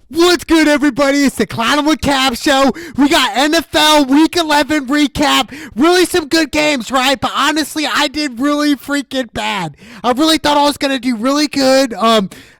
What's good, everybody? It's the Clown with Cap Show. We got NFL Week 11 recap. Really some good games, right? But honestly, I did really freaking bad. I really thought I was going to do really good.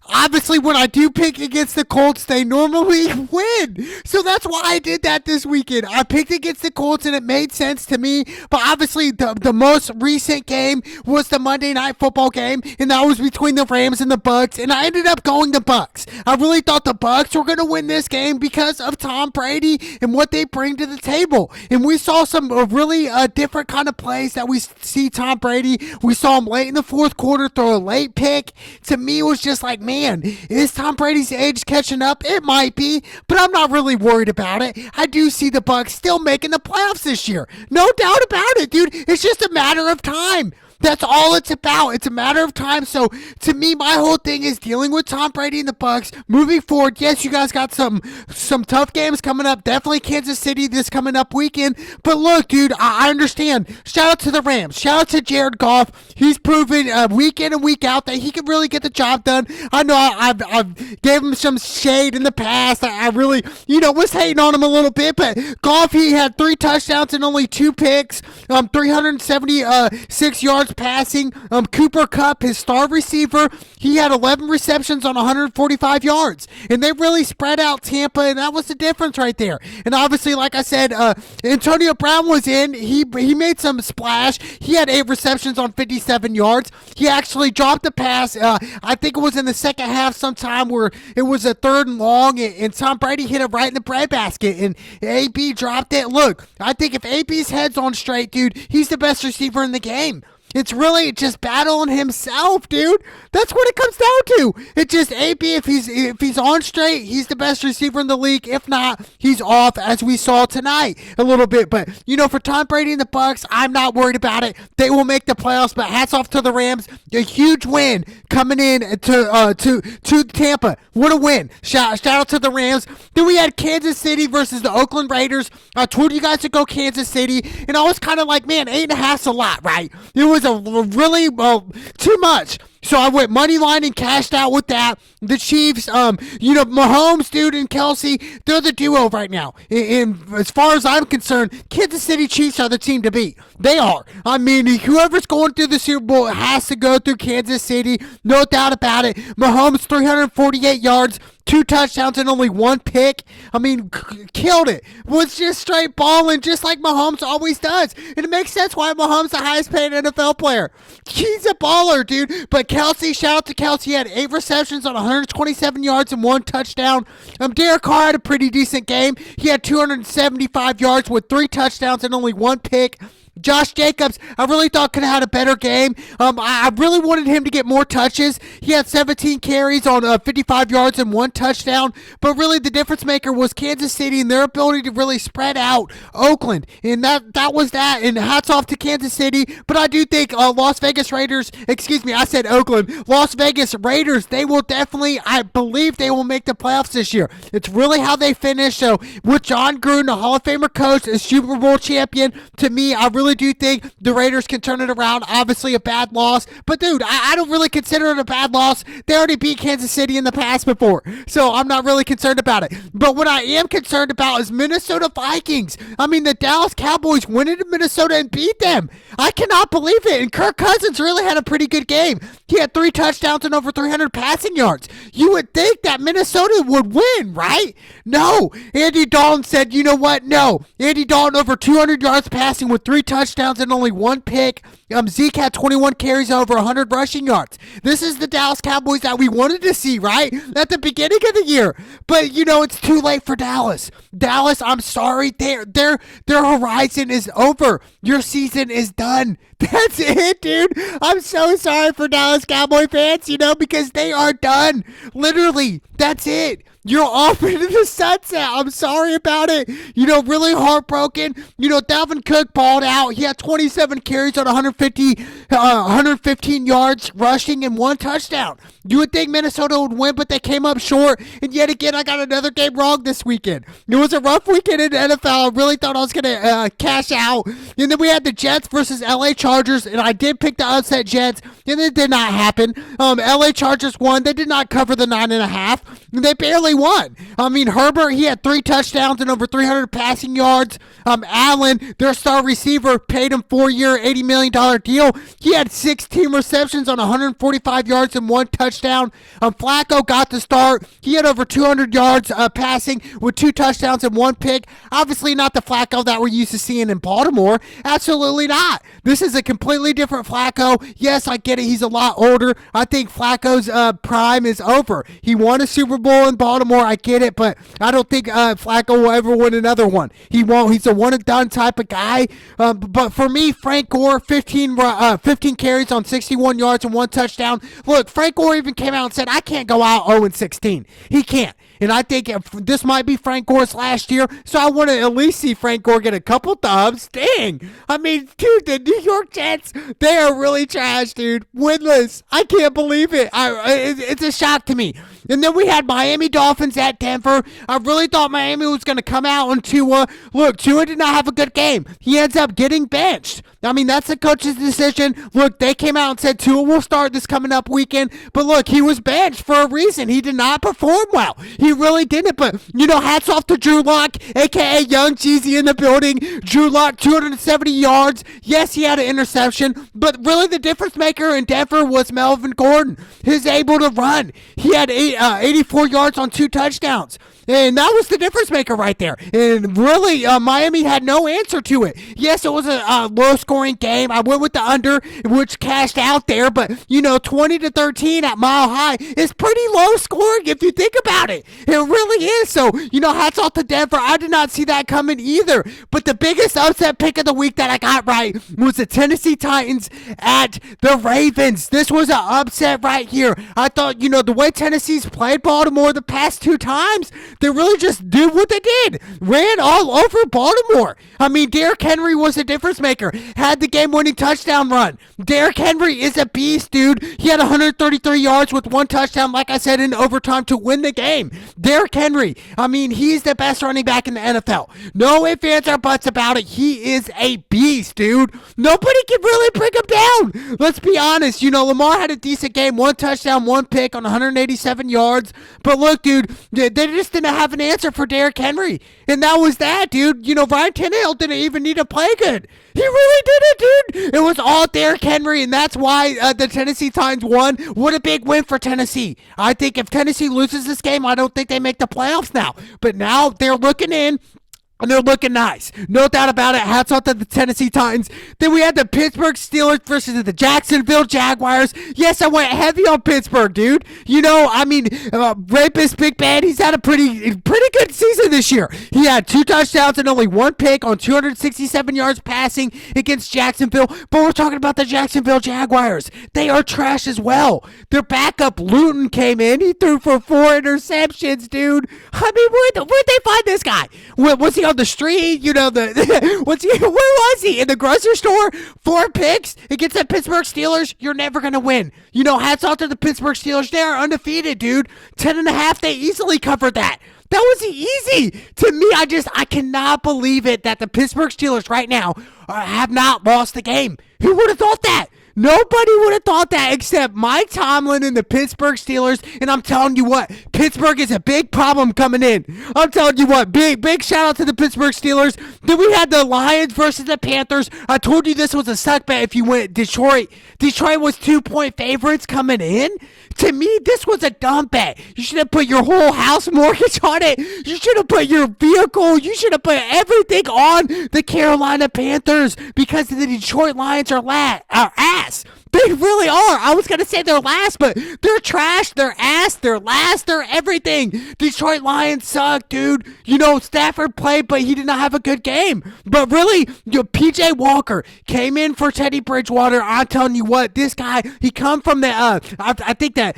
Obviously, when I do pick against the Colts, they normally win. So that's why I did that this weekend. I picked against the Colts, and it made sense to me. But obviously, the most recent game was the Monday Night Football game, and that was between the Rams and the Bucs. And I ended up going the Bucs. I really thought the Bucs were going to win this game because of Tom Brady and what they bring to the table. And we saw some really different kind of plays that we see Tom Brady. We saw him late in the fourth quarter throw a late pick. To me, it was just like, man, is Tom Brady's age catching up? It might be, but I'm not really worried about it. I do see the Bucs still making the playoffs this year. No doubt about it, dude. It's just a matter of time. That's all it's about. It's a matter of time. So, to me, my whole thing is dealing with Tom Brady and the Bucs. Moving forward, yes, you guys got some tough games coming up. Definitely Kansas City this coming up weekend. But look, dude, I understand. Shout out to the Rams. Shout out to Jared Goff. He's proven week in and week out that he can really get the job done. I know I've gave him some shade in the past. I really, was hating on him a little bit. But Goff, he had 3 touchdowns and only 2 picks. 376 yards passing. Cooper Kupp, his star receiver, he had 11 receptions on 145 yards. And they really spread out Tampa, and that was the difference right there. And obviously, like I said, Antonio Brown was in. He made some splash. He had 8 receptions on 57 yards. He actually dropped a pass. I think it was in the second half sometime where it was a 3rd and long, and Tom Brady hit it right in the breadbasket, and AB dropped it. Look, I think if AB's head's on straight, dude, he's the best receiver in the game. It's really just battling himself, dude. That's what it comes down to. It's just AB, if he's on straight, he's the best receiver in the league. If not, he's off, as we saw tonight a little bit. But, for Tom Brady and the Bucs, I'm not worried about it. They will make the playoffs, but hats off to the Rams. A huge win coming in to Tampa. What a win. Shout out to the Rams. Then we had Kansas City versus the Oakland Raiders. I told you guys to go Kansas City, and I was kind of like, man, 8.5's a lot, right? It was a really too much. So I went money line and cashed out with that. The Chiefs, Mahomes, dude, and Kelsey, they're the duo right now. And as far as I'm concerned, Kansas City Chiefs are the team to beat. They are. I mean, whoever's going through the Super Bowl has to go through Kansas City. No doubt about it. Mahomes, 348 yards. 2 touchdowns and only 1 pick. I mean, killed it. Was just straight balling, just like Mahomes always does. And it makes sense why Mahomes the highest paid NFL player. He's a baller, dude. But Kelsey, shout out to Kelsey, had 8 receptions on 127 yards and 1 touchdown. Derek Carr had a pretty decent game. He had 275 yards with 3 touchdowns and only 1 pick. Josh Jacobs, I really thought could have had a better game. I really wanted him to get more touches. He had 17 carries on 55 yards and 1 touchdown. But really the difference maker was Kansas City and their ability to really spread out Oakland. And that was that. And hats off to Kansas City. But I do think Las Vegas Raiders, I said Oakland. Las Vegas Raiders, they will definitely, I believe they will make the playoffs this year. It's really how they finish. So with John Gruden, a Hall of Famer coach, a Super Bowl champion, to me, I really do think the Raiders can turn it around. Obviously a bad loss, but dude, I don't really consider it a bad loss. They already beat Kansas City in the past before, so I'm not really concerned about it. But what I am concerned about is Minnesota Vikings. I mean, the Dallas Cowboys went into Minnesota and beat them. I cannot believe it. And Kirk Cousins really had a pretty good game. He had 3 touchdowns and over 300 passing yards. You would think that Minnesota would win, right? No. Andy Dalton said, you know what? No. Andy Dalton over 200 yards passing with 3 touchdowns and only 1 pick. Zeke had 21 carries over 100 rushing yards. This is the Dallas Cowboys that we wanted to see, right? At the beginning of the year. But, it's too late for Dallas. Dallas, I'm sorry. Their horizon is over. Your season is done. That's it, dude. I'm so sorry for Dallas Cowboy fans, because they are done. Literally, that's it. You're off into the sunset. I'm sorry about it. Really heartbroken. Dalvin Cook balled out. He had 27 carries on 115 yards rushing and 1 touchdown. You would think Minnesota would win, but they came up short. And yet again, I got another game wrong this weekend. It was a rough weekend in the NFL. I really thought I was going to cash out. And then we had the Jets versus LA Chargers, and I did pick the upset Jets, and it did not happen. LA Chargers won. They did not cover the 9.5. They barely won. I mean, Herbert, he had 3 touchdowns and over 300 passing yards. Allen, their star receiver, paid him 4-year, $80 million deal. He had 16 receptions on 145 yards and 1 touchdown. Flacco got the start. He had over 200 yards passing with 2 touchdowns and 1 pick. Obviously not the Flacco that we're used to seeing in Baltimore. Absolutely not. This is a completely different Flacco. Yes, I get it. He's a lot older. I think Flacco's prime is over. He won a Super Bowl in Baltimore. I get it, but I don't think Flacco will ever win another one. He won't. He's a one-and-done type of guy. But for me, Frank Gore, 15 carries on 61 yards and 1 touchdown. Look, Frank Gore even came out and said, I can't go out 0-16. He can't. And I think this might be Frank Gore's last year, so I want to at least see Frank Gore get a couple dubs. Dang. I mean, dude, the New York Jets, they are really trash, dude. Winless. I can't believe it. It's a shock to me. And then we had Miami Dolphins at Denver. I really thought Miami was going to come out on Tua. Look, Tua did not have a good game. He ends up getting benched. I mean, that's the coach's decision. Look, they came out and said Tua will start this coming up weekend. But look, he was benched for a reason. He did not perform well. He really didn't. But, hats off to Drew Lock, a.k.a. Young Jeezy in the building. Drew Lock, 270 yards. Yes, he had an interception. But really the difference maker in Denver was Melvin Gordon. He's able to run. He had 84 yards on 2 touchdowns. And that was the difference maker right there. And really, Miami had no answer to it. Yes, it was a low-scoring game. I went with the under, which cashed out there. But, 20-13 at Mile High is pretty low-scoring if you think about it. It really is. So, hats off to Denver. I did not see that coming either. But the biggest upset pick of the week that I got right was the Tennessee Titans at the Ravens. This was an upset right here. I thought, the way Tennessee's played Baltimore the past 2 times, they really just did what they did. Ran all over Baltimore. I mean, Derrick Henry was a difference maker. Had the game-winning touchdown run. Derrick Henry is a beast, dude. He had 133 yards with 1 touchdown, like I said, in overtime to win the game. Derrick Henry, I mean, he's the best running back in the NFL. No ifs, ands, or buts about it. He is a beast, dude. Nobody can really bring him down. Let's be honest. Lamar had a decent game. 1 touchdown, 1 pick on 187 yards. But look, dude, they just didn't have an answer for Derrick Henry. And that was that, dude. Ryan Tannehill didn't even need to play good. He really didn't, dude. It was all Derrick Henry, and that's why the Tennessee Titans won. What a big win for Tennessee. I think if Tennessee loses this game, I don't think they make the playoffs now. But now they're looking in. And they're looking nice. No doubt about it. Hats off to the Tennessee Titans. Then we had the Pittsburgh Steelers versus the Jacksonville Jaguars. Yes, I went heavy on Pittsburgh, dude. Rapist Big Ben, he's had a pretty good season this year. He had 2 touchdowns and only 1 pick on 267 yards passing against Jacksonville. But we're talking about the Jacksonville Jaguars. They are trash as well. Their backup, Luton, came in. He threw for 4 interceptions, dude. I mean, where'd they find this guy? Was he on the street? Where was he? In the grocery store? 4 picks against the Pittsburgh Steelers? You're never going to win. Hats off to the Pittsburgh Steelers. They are undefeated, dude. 10.5, they easily covered that. That was easy. To me, I cannot believe it that the Pittsburgh Steelers right now have not lost the game. Who would have thought that? Nobody would have thought that except Mike Tomlin and the Pittsburgh Steelers. And I'm telling you what, Pittsburgh is a big problem coming in. I'm telling you what, big shout out to the Pittsburgh Steelers. Then we had the Lions versus the Panthers. I told you this was a suck bet if you went Detroit. Detroit was 2-point favorites coming in. To me, this was a dumb bet. You should have put your whole house mortgage on it. You should have put your vehicle. You should have put everything on the Carolina Panthers because the Detroit Lions are ass. They really are. I was going to say they're last, but they're trash. They're ass. They're last. They're everything. Detroit Lions suck, dude. Stafford played, but he did not have a good game. But really, P.J. Walker came in for Teddy Bridgewater. I'm telling you what, this guy, he come from the, I think that,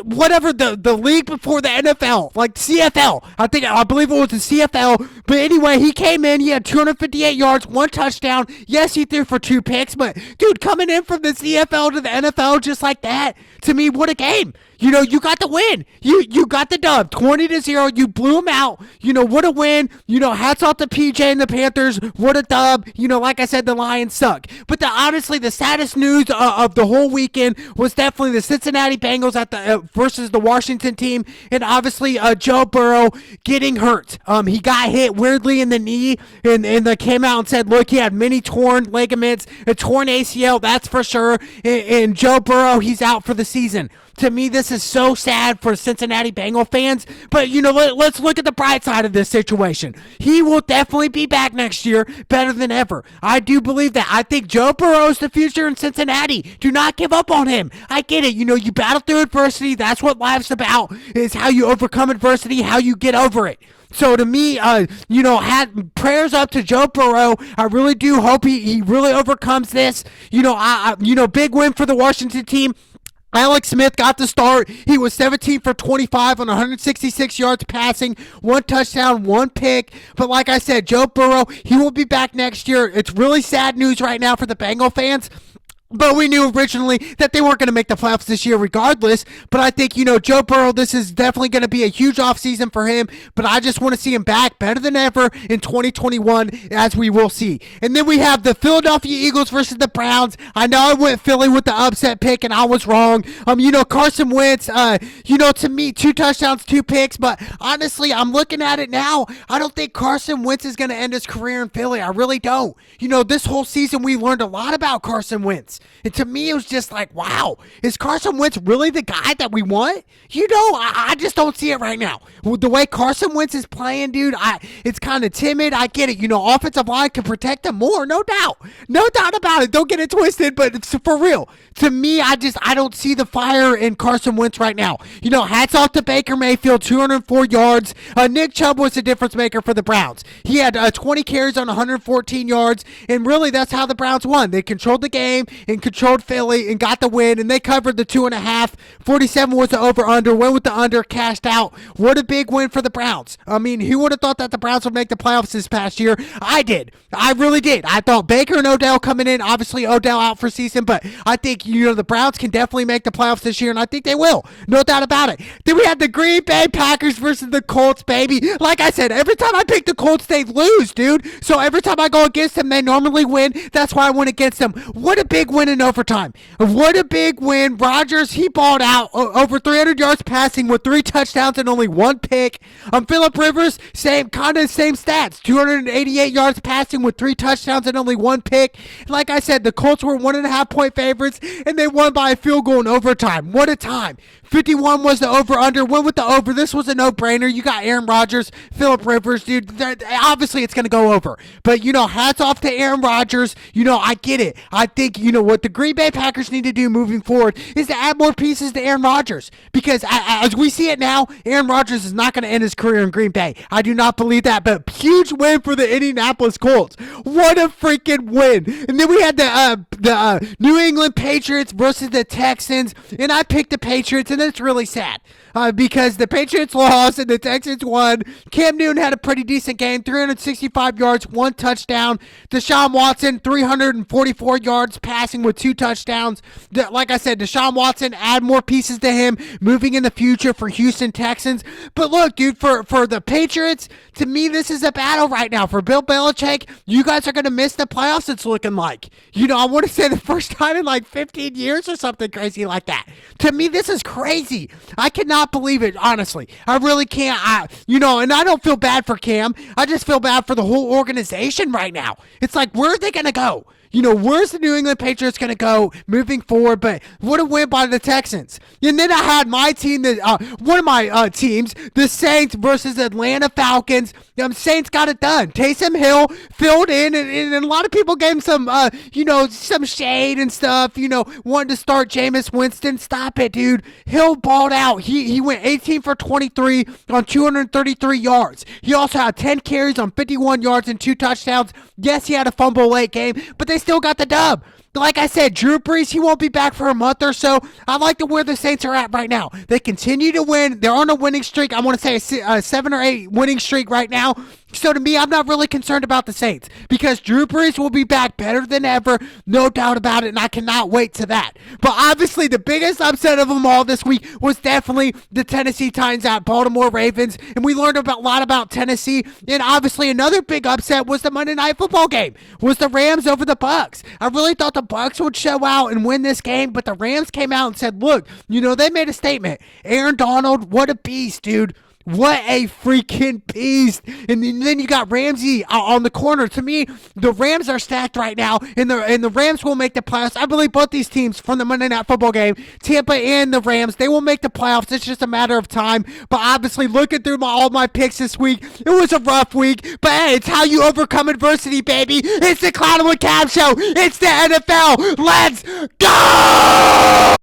whatever the league before the NFL, like CFL. I believe it was the CFL. But anyway, he came in. He had 258 yards, 1 touchdown. Yes, he threw for 2 picks, but dude, coming in from the CFL to the NFL just like that, to me, what a game. You got the win. You got the dub, 20-0. You blew them out. What a win. Hats off to PJ and the Panthers. What a dub. Like I said, the Lions suck. But honestly, the saddest news of the whole weekend was definitely the Cincinnati Bengals versus the Washington team, and obviously Joe Burrow getting hurt. He got hit weirdly in the knee, and they came out and said, look, he had many torn ligaments, a torn ACL, that's for sure. And Joe Burrow, he's out for the season. To me, this is so sad for Cincinnati Bengal fans. But, let's look at the bright side of this situation. He will definitely be back next year better than ever. I do believe that. I think Joe Burrow's the future in Cincinnati. Do not give up on him. I get it. You battle through adversity. That's what life's about, is how you overcome adversity, how you get over it. So to me, had prayers up to Joe Burrow. I really do hope he really overcomes this. Big win for the Washington team. Alex Smith got the start. He was 17 for 25 on 166 yards passing, 1 touchdown, 1 pick. But like I said, Joe Burrow, he will be back next year. It's really sad news right now for the Bengal fans. But we knew originally that they weren't going to make the playoffs this year regardless. But I think, Joe Burrow, this is definitely going to be a huge offseason for him. But I just want to see him back better than ever in 2021, as we will see. And then we have the Philadelphia Eagles versus the Browns. I know I went Philly with the upset pick, and I was wrong. Carson Wentz, to me, 2 touchdowns, 2 picks. But honestly, I'm looking at it now. I don't think Carson Wentz is going to end his career in Philly. I really don't. This whole season, we learned a lot about Carson Wentz. And to me, it was just like, wow, is Carson Wentz really the guy that we want? I just don't see it right now. The way Carson Wentz is playing, dude, it's kind of timid. I get it. Offensive line can protect him more, no doubt. No doubt about it. Don't get it twisted, but it's for real. To me, I don't see the fire in Carson Wentz right now. Hats off to Baker Mayfield, 204 yards. Nick Chubb was the difference maker for the Browns. He had 20 carries on 114 yards, and really that's how the Browns won. They controlled the game and controlled Philly and got the win, and they covered the 2.5. 47 was the over-under, went with the under, cashed out. What a big win for the Browns. I mean, who would have thought that the Browns would make the playoffs this past year? I did. I really did. I thought Baker and Odell coming in, obviously Odell out for season, but I think, the Browns can definitely make the playoffs this year, and I think they will. No doubt about it. Then we had the Green Bay Packers versus the Colts, baby. Like I said, every time I pick the Colts, they lose, dude. So every time I go against them, they normally win. That's why I went against them. What a big win in overtime. What a big win. Rodgers, he balled out over 300 yards passing with 3 touchdowns and only 1 pick. Phillip Rivers, same stats. 288 yards passing with 3 touchdowns and only 1 pick. Like I said, the Colts were 1.5 point favorites, and they won by a field goal in overtime. What a time. 51 was the over-under. Went with the over. This was a no-brainer. You got Aaron Rodgers, Phillip Rivers, dude. Obviously, it's going to go over. But, hats off to Aaron Rodgers. I get it. I think, what the Green Bay Packers need to do moving forward is to add more pieces to Aaron Rodgers. Because as we see it now, Aaron Rodgers is not going to end his career in Green Bay. I do not believe that. But huge win for the Indianapolis Colts. What a freaking win. And then we had the New England Patriots versus the Texans. And I picked the Patriots, and it's really sad. Because the Patriots lost and the Texans won. Cam Newton had a pretty decent game, 365 yards, 1 touchdown. Deshaun Watson, 344 yards passing with 2 touchdowns. Like I said, Deshaun Watson, add more pieces to him moving in the future for Houston Texans. But look, dude, for the Patriots, to me, this is a battle right now. For Bill Belichick, you guys are going to miss the playoffs, it's looking like. I want to say the first time in like 15 years or something crazy like that. To me, this is crazy. I cannot believe it, honestly. I really can't. And I don't feel bad for Cam. I just feel bad for the whole organization right now. It's like, where are they going to go? Where's the New England Patriots going to go moving forward? But what a win by the Texans. And then I had my team, one of my teams, the Saints versus Atlanta Falcons. Saints got it done. Taysom Hill filled in, and a lot of people gave him some, some shade and stuff, wanted to start Jameis Winston. Stop it, dude. Hill balled out. He went 18 for 23 on 233 yards. He also had 10 carries on 51 yards and 2 touchdowns. Yes, he had a fumble late game, but they still got the dub. Like I said, Drew Brees, he won't be back for a month or so. I like where the Saints are at right now. They continue to win. They're on a winning streak. I want to say a 7 or 8 winning streak right now. So to me, I'm not really concerned about the Saints because Drew Brees will be back better than ever, no doubt about it, and I cannot wait to that. But obviously, the biggest upset of them all this week was definitely the Tennessee Titans at Baltimore Ravens, and we learned a lot about Tennessee. And obviously, another big upset was the Monday Night Football game, was the Rams over the Bucks. I really thought the Bucks would show out and win this game, but the Rams came out and said, look, they made a statement. Aaron Donald, what a beast, dude. What a freaking beast. And then you got Ramsey on the corner. To me, the Rams are stacked right now, and the Rams will make the playoffs. I believe both these teams from the Monday Night Football game, Tampa and the Rams, they will make the playoffs. It's just a matter of time. But obviously, looking through all my picks this week, it was a rough week. But hey, it's how you overcome adversity, baby. It's the Cloud with Cab Show. It's the NFL. Let's go!